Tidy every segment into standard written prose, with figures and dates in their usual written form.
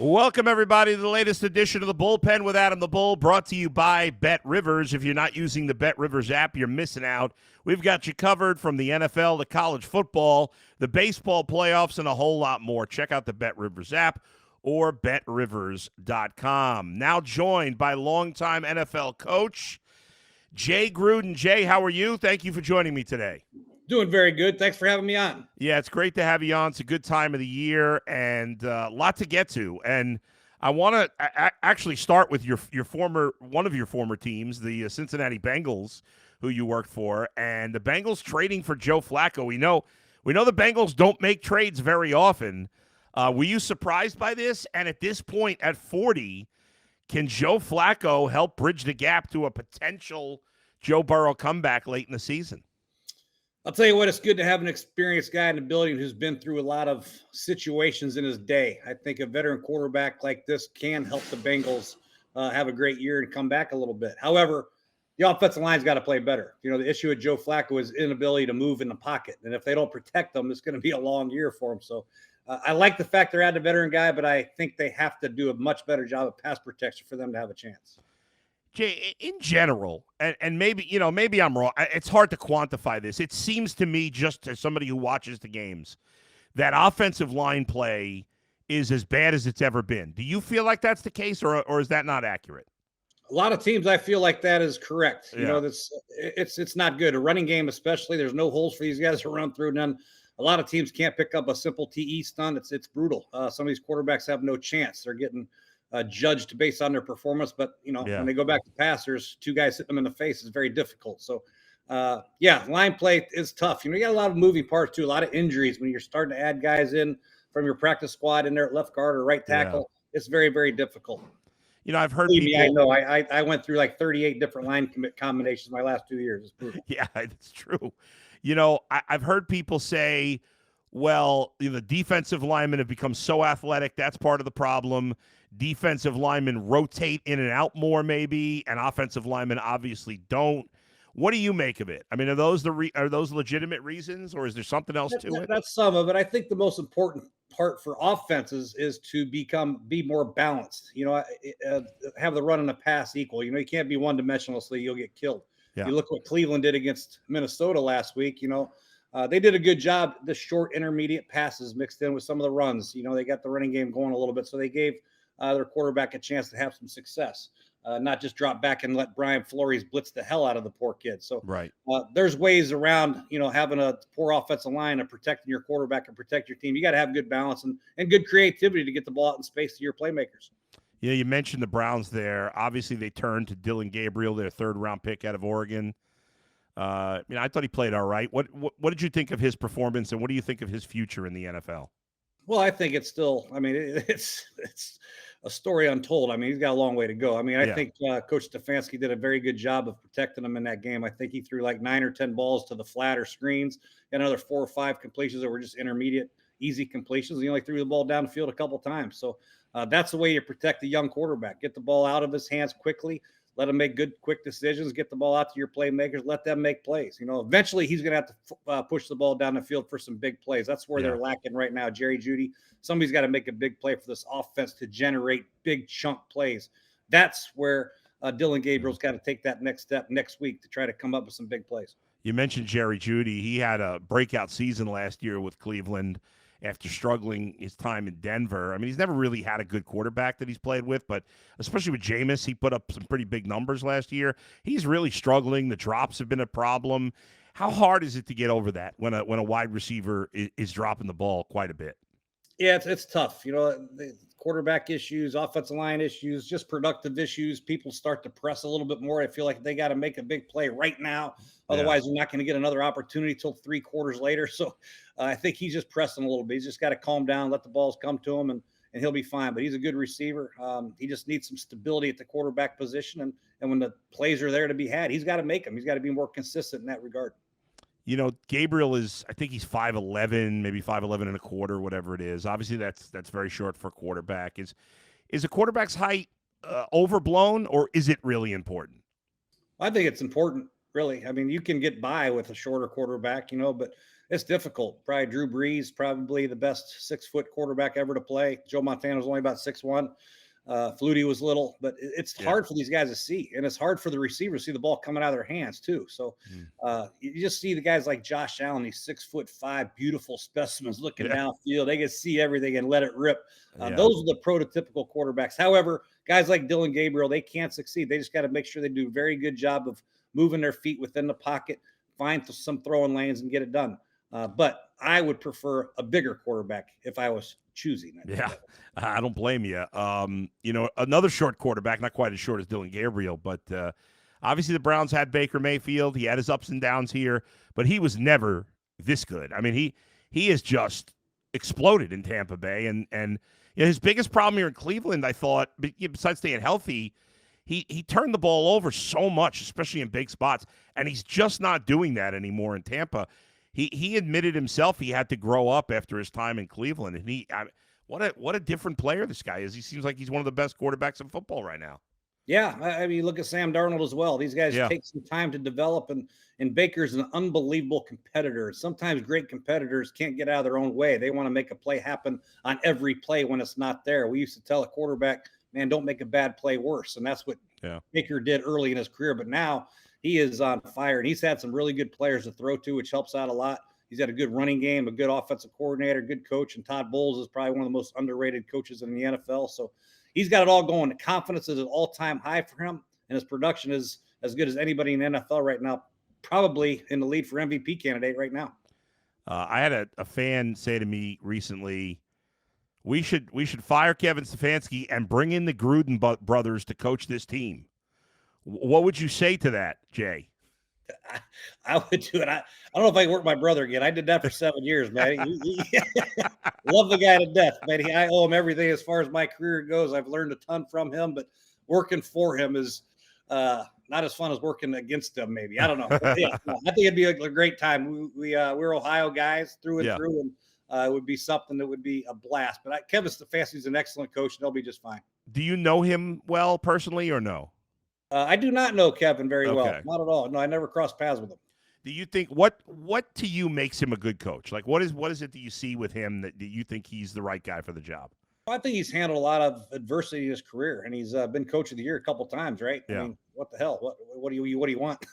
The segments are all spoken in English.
Welcome, everybody, to the latest edition of the Bullpen with Adam the Bull, brought to you by Bet Rivers. If you're not using the Bet Rivers app, you're missing out. We've got you covered from the NFL to college football, the baseball playoffs, and a whole lot more. Check out the Bet Rivers app or betrivers.com. Now joined by longtime NFL coach Jay Gruden. Jay, how are you? Thank you for joining me today. Doing very good. Thanks for having me on. Yeah, it's great to have you on. It's a good time of the year and a lot to get to. And I want to actually start with one of your former teams, the Cincinnati Bengals, who you worked for, and the Bengals trading for Joe Flacco. We know the Bengals don't make trades very often. Were you surprised by this? And at this point, at 40, can Joe Flacco help bridge the gap to a potential Joe Burrow comeback late in the season? I'll tell you what, it's good to have an experienced guy in the building who's been through a lot of situations in his day. I think a veteran quarterback like this can help the Bengals have a great year and come back a little bit. However, the offensive line's got to play better. You know, the issue with Joe Flacco is inability to move in the pocket. And if they don't protect him, it's going to be a long year for him. So I like the fact they're adding a veteran guy, but I think they have to do a much better job of pass protection for them to have a chance. Jay, in general, and maybe I'm wrong. It's hard to quantify this. It seems to me, just as somebody who watches the games, that offensive line play is as bad as it's ever been. Do you feel like that's the case, or is that not accurate? A lot of teams, I feel like that is correct. You know, it's not good. A running game, especially, there's no holes for these guys to run through. None. A lot of teams can't pick up a simple TE stunt. It's brutal. Some of these quarterbacks have no chance. They're getting judged based on their performance, but when they go back to pass, there's two guys hitting them in the face. It's very difficult. So line play is tough. You got a lot of moving parts too, a lot of injuries when you're starting to add guys in from your practice squad in there at left guard or right tackle. It's very, very difficult. I've heard people. I know. I went through like 38 different line combinations my last 2 years. It's brutal. Yeah, it's true. I've heard people say, well, the defensive linemen have become so athletic. That's part of the problem. Defensive linemen rotate in and out more, maybe, and offensive linemen obviously don't. What do you make of it? I mean, are those legitimate reasons, or is there something else to it? That's some of it. I think the most important part for offenses is to be more balanced. Have the run and the pass equal. You can't be one dimensional, you'll get killed. Yeah. You look what Cleveland did against Minnesota last week. They did a good job. The short intermediate passes mixed in with some of the runs. They got the running game going a little bit, so they gave their quarterback a chance to have some success, not just drop back and let Brian Flores blitz the hell out of the poor kid. So there's ways around, having a poor offensive line and protecting your quarterback and protect your team. You got to have good balance and good creativity to get the ball out in space to your playmakers. Yeah, you mentioned the Browns there. Obviously, they turned to Dillon Gabriel, their third-round pick out of Oregon. I thought he played all right. What did you think of his performance, and what do you think of his future in the NFL? Well, I think it's still. I mean, it's a story untold. I mean, he's got a long way to go. I mean, I think Coach Stefanski did a very good job of protecting him in that game. I think he threw like 9 or 10 balls to the flat or screens, and another 4 or 5 completions that were just intermediate, easy completions. He only threw the ball down the field a couple of times. So that's the way you protect the young quarterback. Get the ball out of his hands quickly. Let him make good, quick decisions. Get the ball out to your playmakers. Let them make plays. Eventually he's going to have to push the ball down the field for some big plays. That's where they're lacking right now. Jerry Jeudy, somebody's got to make a big play for this offense to generate big chunk plays. That's where Dillon Gabriel's got to take that next step next week to try to come up with some big plays. You mentioned Jerry Jeudy. He had a breakout season last year with Cleveland after struggling his time in Denver. I mean, he's never really had a good quarterback that he's played with, but especially with Jameis, he put up some pretty big numbers last year. He's really struggling. The drops have been a problem. How hard is it to get over that when a wide receiver is dropping the ball quite a bit? Yeah, it's tough. The quarterback issues, offensive line issues, just productive issues. People start to press a little bit more. I feel like they got to make a big play right now. Otherwise, you're not going to get another opportunity till 3 quarters later. So I think he's just pressing a little bit. He's just got to calm down, let the balls come to him, and he'll be fine. But he's a good receiver. He just needs some stability at the quarterback position. And when the plays are there to be had, he's got to make them. He's got to be more consistent in that regard. Gabriel is, I think he's 5'11", maybe 5'11 and a quarter, whatever it is. Obviously, that's very short for a quarterback. Is a quarterback's height overblown, or is it really important? I think it's important, really. I mean, you can get by with a shorter quarterback, but it's difficult. Probably Drew Brees, probably the best 6-foot quarterback ever to play. Joe Montana was only about 6'1". Flutie was little, but it's hard for these guys to see, and it's hard for the receivers to see the ball coming out of their hands too. So you just see the guys like Josh Allen, these 6'5", beautiful specimens looking downfield. They can see everything and let it rip. Those are the prototypical quarterbacks. However, guys like Dillon Gabriel, they can't succeed. They just got to make sure they do a very good job of moving their feet within the pocket, find some throwing lanes, and get it done. But I would prefer a bigger quarterback if I was choosing it. Yeah, I don't blame you. Another short quarterback, not quite as short as Dillon Gabriel, but obviously the Browns had Baker Mayfield. He had his ups and downs here, but he was never this good. I mean, he has just exploded in Tampa Bay, and his biggest problem here in Cleveland, I thought, besides staying healthy, he turned the ball over so much, especially in big spots, and he's just not doing that anymore in Tampa. He admitted himself he had to grow up after his time in Cleveland, and what a different player this guy is. He seems like he's one of the best quarterbacks in football right now. Yeah, I mean, look at Sam Darnold as well. These guys take some time to develop, and Baker's an unbelievable competitor. Sometimes great competitors can't get out of their own way. They want to make a play happen on every play when it's not there. We used to tell a quarterback, man, don't make a bad play worse, and that's what Baker did early in his career. But now he is on fire, and he's had some really good players to throw to, which helps out a lot. He's got a good running game, a good offensive coordinator, good coach, and Todd Bowles is probably one of the most underrated coaches in the NFL. So he's got it all going. The confidence is at an all-time high for him, and his production is as good as anybody in the NFL right now, probably in the lead for MVP candidate right now. I had a fan say to me recently, we should fire Kevin Stefanski and bring in the Gruden brothers to coach this team. What would you say to that, Jay? I would do it. I don't know if I can work my brother again. I did that for 7 years, man. Love the guy to death, man. I owe him everything as far as my career goes. I've learned a ton from him, but working for him is not as fun as working against him, maybe. I don't know. But yeah, I think it'd be a great time. We're Ohio guys through and through, and it would be something that would be a blast. But Kevin Stefanski is an excellent coach, and they'll be just fine. Do you know him well personally or no? I do not know Kevin very well. Not at all. No, I never crossed paths with him. Do you think what to you makes him a good coach? Like what is it that you see with him that you think he's the right guy for the job? I think he's handled a lot of adversity in his career, and he's been coach of the year a couple times, right? Yeah. I mean, what the hell? What do you want?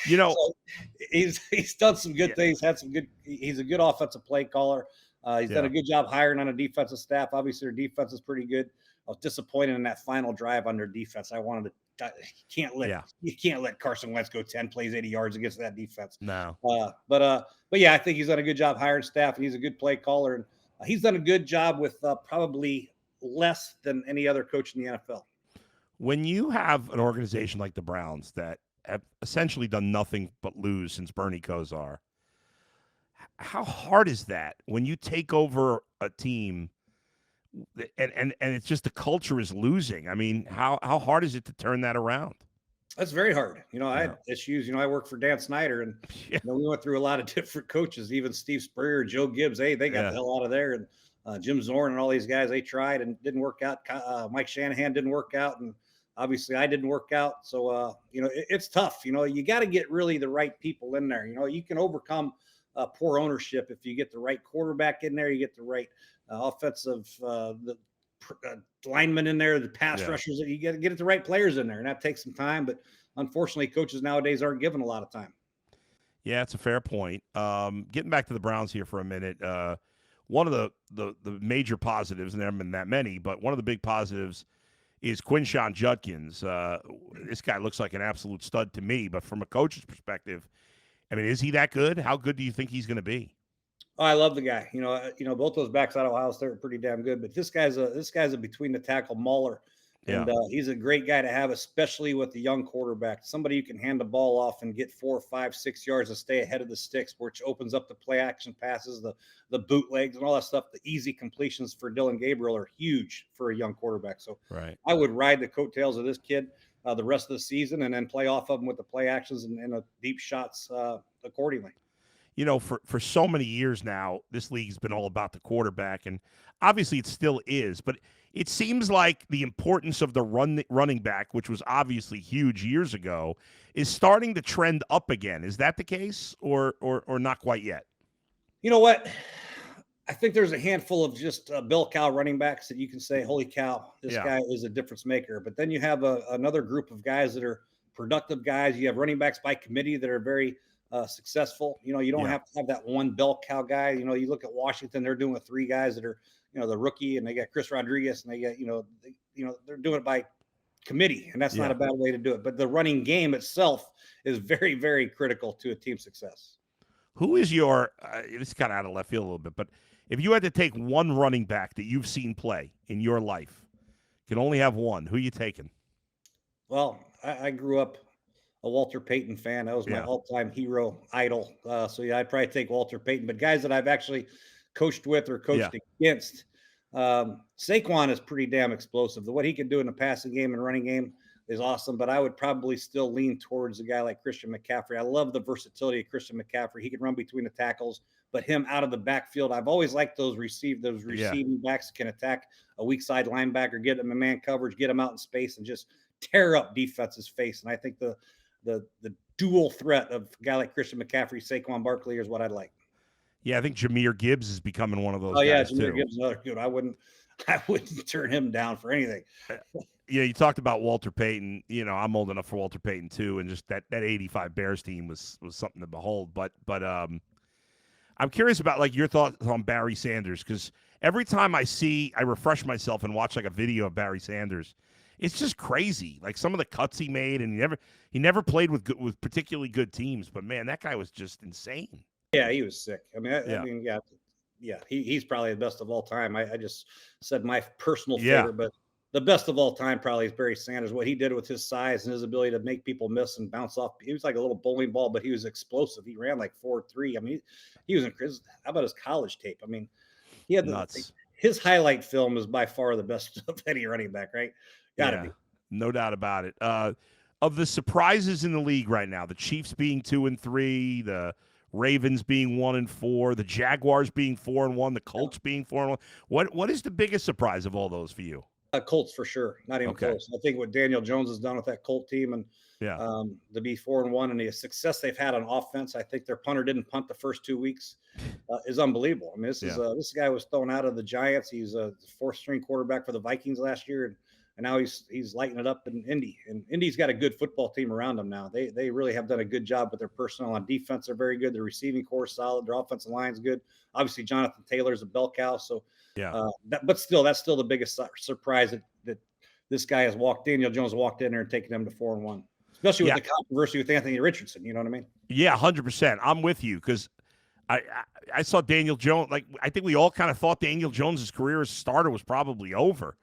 So he's done some good things. He's a good offensive play caller. He's done a good job hiring on a defensive staff. Obviously, their defense is pretty good. I was disappointed in that final drive on their defense. I wanted to. You can't let Carson Wentz go 10 plays, 80 yards against that defense. No. But yeah, I think he's done a good job hiring staff, and he's a good play caller, and he's done a good job with probably less than any other coach in the NFL. When you have an organization like the Browns that have essentially done nothing but lose since Bernie Kosar, how hard is that when you take over a team? And it's just the culture is losing. I mean, how hard is it to turn that around? That's very hard. I had issues. I worked for Dan Snyder, and we went through a lot of different coaches, even Steve Spurrier, Joe Gibbs. Hey, they got the hell out of there. And Jim Zorn and all these guys, they tried and didn't work out. Mike Shanahan didn't work out. And obviously I didn't work out. So, it's tough. You got to get really the right people in there. You can overcome poor ownership if you get the right quarterback in there, you get the right offensive linemen in there, the pass rushers. You got to get the right players in there, and that takes some time. But unfortunately, coaches nowadays aren't given a lot of time. Yeah, it's a fair point. Getting back to the Browns here for a minute, one of the major positives, and there haven't been that many, but one of the big positives is Quinshon Judkins. This guy looks like an absolute stud to me, but from a coach's perspective, I mean, is he that good? How good do you think he's going to be? Oh, I love the guy. Both those backs out of Ohio State are pretty damn good. But this guy's a between the tackle mauler, and he's a great guy to have, especially with the young quarterback. Somebody you can hand the ball off and get 4, 5, 6 yards to stay ahead of the sticks, which opens up the play action passes, the bootlegs, and all that stuff. The easy completions for Dillon Gabriel are huge for a young quarterback. So I would ride the coattails of this kid the rest of the season, and then play off of him with the play actions and the deep shots accordingly. for so many years now, this league's been all about the quarterback, and obviously it still is. But it seems like the importance of the running back, which was obviously huge years ago, is starting to trend up again. Is that the case, or not quite yet? You know what? I think there's a handful of just bell cow running backs that you can say, "Holy cow, this guy is a difference maker." But then you have another group of guys that are productive guys. You have running backs by committee that are very successful. You don't have to have that one bell cow guy. You look at Washington; they're doing with 3 guys that are, the rookie, and they got Chris Rodriguez, and they got, they're doing it by committee, and that's not a bad way to do it. But the running game itself is very, very critical to a team's success. Who is your? This is kind of out of left field a little bit, but if you had to take one running back that you've seen play in your life, can only have one, who are you taking? Well, I grew up a Walter Payton fan. That was my all-time hero, idol. So I'd probably take Walter Payton. But guys that I've actually coached with or coached against, Saquon is pretty damn explosive. What he can do in the passing game and running game is awesome. But I would probably still lean towards a guy like Christian McCaffrey. I love the versatility of Christian McCaffrey. He can run between the tackles, but him out of the backfield, I've always liked those receiving backs that can attack a weak side linebacker, get him in man coverage, get him out in space, and just tear up defense's face. And I think the dual threat of a guy like Christian McCaffrey, Saquon Barkley is what I'd like. Yeah, I think Jahmyr Gibbs is becoming one of those. Jahmyr Gibbs is another good. I wouldn't turn him down for anything. You talked about Walter Payton. I'm old enough for Walter Payton too, and just that 85 Bears team was something to behold. But I'm curious about like your thoughts on Barry Sanders, because every time I refresh myself and watch like a video of Barry Sanders, it's just crazy. Like some of the cuts he made, and he never played with particularly good teams. But man, that guy was just insane. Yeah, he was sick. I mean, he's probably the best of all time. I just said my personal favorite, but the best of all time probably is Barry Sanders. What he did with his size and his ability to make people miss and bounce off. He was like a little bowling ball, but he was explosive. He ran like 4.3. I mean, he was incredible. How about his college tape? I mean, he had his highlight film is by far the best of any running back, right? Gotta be. No doubt about it. Of the surprises in the league right now, the Chiefs being 2-3, the Ravens being 1-4, the Jaguars being 4-1, the Colts being 4-1. What is the biggest surprise of all those for you? Colts for sure, not even close. I think what Daniel Jones has done with that Colt team, and to be 4-1, and the success they've had on offense. I think their punter didn't punt the first 2 weeks is unbelievable. I mean, this guy was thrown out of the Giants. He's a 4th-string quarterback for the Vikings last year, and now he's lighting it up in Indy. And Indy's got a good football team around them now. They really have done a good job with their personnel. On defense, they're very good. Their receiving core is solid. Their offensive line's good. Obviously, Jonathan Taylor's a bell cow. So but still, that's still the biggest surprise that this guy Daniel Jones walked in there and taken them to 4-1, especially with the controversy with Anthony Richardson. You know what I mean? Yeah, 100%. I'm with you, because I saw Daniel Jones. Like, I think we all kind of thought Daniel Jones's career as a starter was probably over,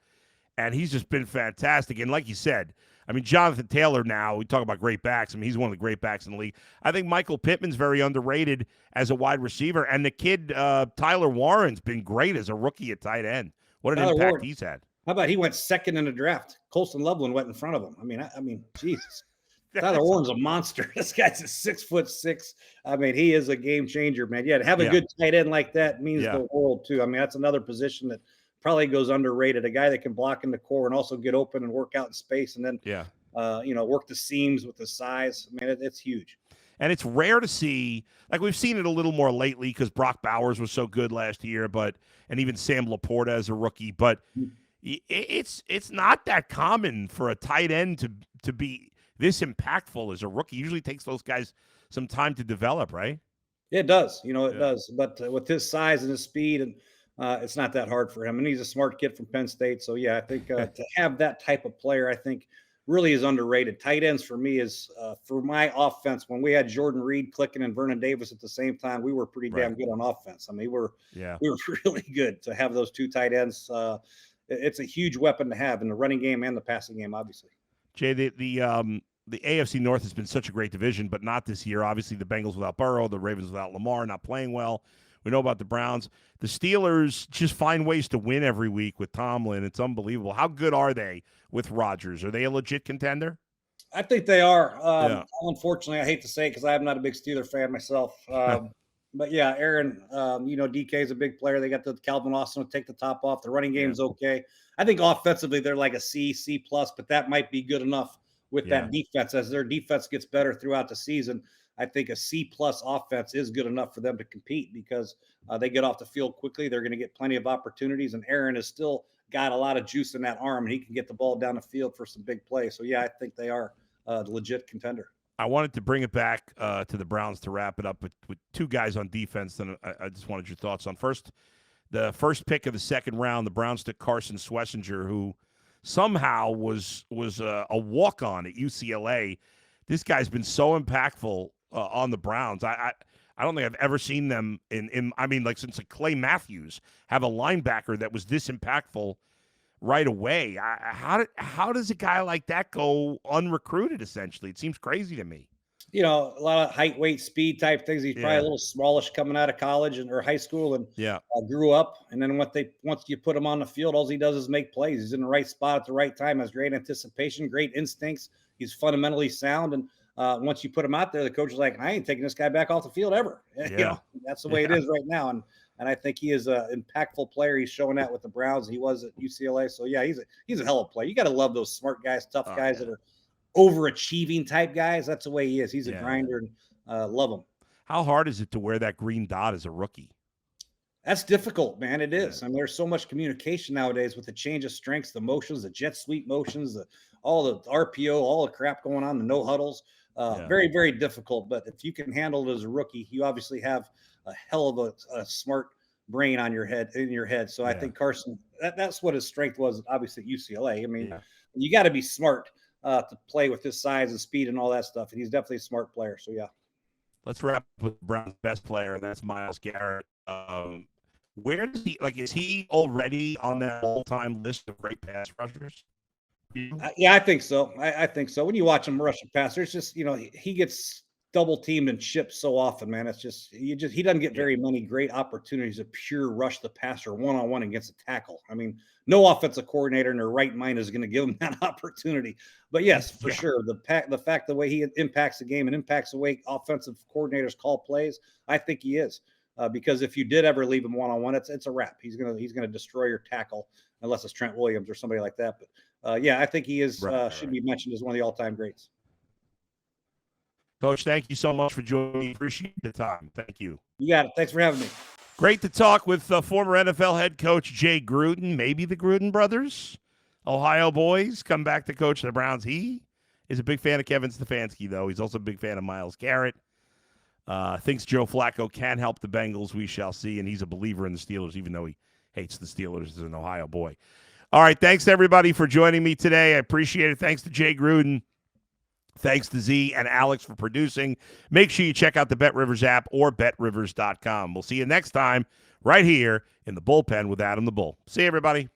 and he's just been fantastic. And like you said, I mean, Jonathan Taylor now, we talk about great backs. I mean, he's one of the great backs in the league. I think Michael Pittman's very underrated as a wide receiver. And the kid, Tyler Warren's been great as a rookie at tight end. What an impact he's had. How about he went second in the draft? Colston Loveland went in front of him. I mean, Jesus. Tyler Warren's a monster. This guy's a 6'6". I mean, he is a game changer, man. Yeah, to have a good tight end like that means the world, too. I mean, that's another position that probably goes underrated. A guy that can block in the core and also get open and work out in space, and then work the seams with the size. I mean, it's huge. And it's rare to see, like we've seen it a little more lately because Brock Bowers was so good last year, and even Sam Laporta as a rookie. But it's not that common for a tight end to be this impactful as a rookie. Usually takes those guys some time to develop, right? It does. It does. But with his size and his speed, and it's not that hard for him. And he's a smart kid from Penn State. So, I think to have that type of player, I think really is underrated. Tight ends for me is for my offense. When we had Jordan Reed clicking and Vernon Davis at the same time, we were pretty damn good on offense. I mean, we were really good to have those two tight ends. It's a huge weapon to have in the running game and the passing game, obviously. Jay, the AFC North has been such a great division, but not this year. Obviously, the Bengals without Burrow, the Ravens without Lamar, not playing well. We know about the Browns. The Steelers just find ways to win every week with Tomlin. It's unbelievable. How good are they with Rodgers? Are they a legit contender? I think they are. Unfortunately, I hate to say it because I'm not a big Steeler fan myself. But yeah, Aaron, DK is a big player. They got the Calvin Austin to take the top off. The running game's okay. I think offensively they're like a C plus, but that might be good enough with that defense. As their defense gets better throughout the season, I think a C plus offense is good enough for them to compete because they get off the field quickly. They're going to get plenty of opportunities, and Aaron has still got a lot of juice in that arm, and he can get the ball down the field for some big plays. So yeah, I think they are a legit contender. I wanted to bring it back to the Browns to wrap it up with two guys on defense that I just wanted your thoughts on. First, the first pick of the second round, the Browns took Carson Schlesinger, who somehow was a walk-on at UCLA. This guy's been so impactful on the Browns. I don't think I've ever seen them since Clay Matthews have a linebacker that was this impactful right away. How does a guy like that go unrecruited, essentially? It seems crazy to me. A lot of height, weight, speed type things. He's probably a little smallish coming out of college or high school and grew up. And then once you put him on the field, all he does is make plays. He's in the right spot at the right time, has great anticipation, great instincts. He's fundamentally sound. And once you put him out there, the coach is like, I ain't taking this guy back off the field ever. That's the way it is right now. And I think he is an impactful player. He's showing that with the Browns. He was at UCLA. So, yeah, he's a hell of a player. You got to love those smart guys, tough guys that are overachieving type guys. That's the way he is. He's a grinder, and love him. How hard is it to wear that green dot as a rookie? That's difficult, man. It is. I mean, there's so much communication nowadays with the change of strengths, the motions, the jet sweep motions, all the RPO, all the crap going on, the no huddles. Very, very difficult. But if you can handle it as a rookie, you obviously have a hell of a smart brain in your head. So I think Carson, that's what his strength was, obviously at UCLA. I mean, you got to be smart to play with his size and speed and all that stuff. And he's definitely a smart player. So yeah. Let's wrap up with Brown's best player, and that's Myles Garrett. Where does is he already on that all-time list of great pass rushers? Yeah, I think so. I think so. When you watch him rush a passer, it's just, he gets double teamed and chipped so often, man. It's just he doesn't get very many great opportunities to pure rush the passer one-on-one against a tackle. I mean, no offensive coordinator in their right mind is going to give him that opportunity. But yes, for sure, the fact the way he impacts the game and impacts the way offensive coordinators call plays, I think he is. Because if you did ever leave him one-on-one, it's a wrap. He's gonna destroy your tackle unless it's Trent Williams or somebody like that. But I think he is should be mentioned as one of the all-time greats. Coach, thank you so much for joining me. Appreciate the time. Thank you. You got it. Thanks for having me. Great to talk with former NFL head coach Jay Gruden, maybe the Gruden brothers, Ohio boys, come back to coach the Browns. He is a big fan of Kevin Stefanski, though. He's also a big fan of Myles Garrett. Thinks Joe Flacco can help the Bengals. We shall see. And he's a believer in the Steelers, even though he hates the Steelers as an Ohio boy. All right. Thanks to everybody for joining me today. I appreciate it. Thanks to Jay Gruden. Thanks to Z and Alex for producing. Make sure you check out the BetRivers app or betrivers.com. We'll see you next time right here in the bullpen with Adam the Bull. See you, everybody.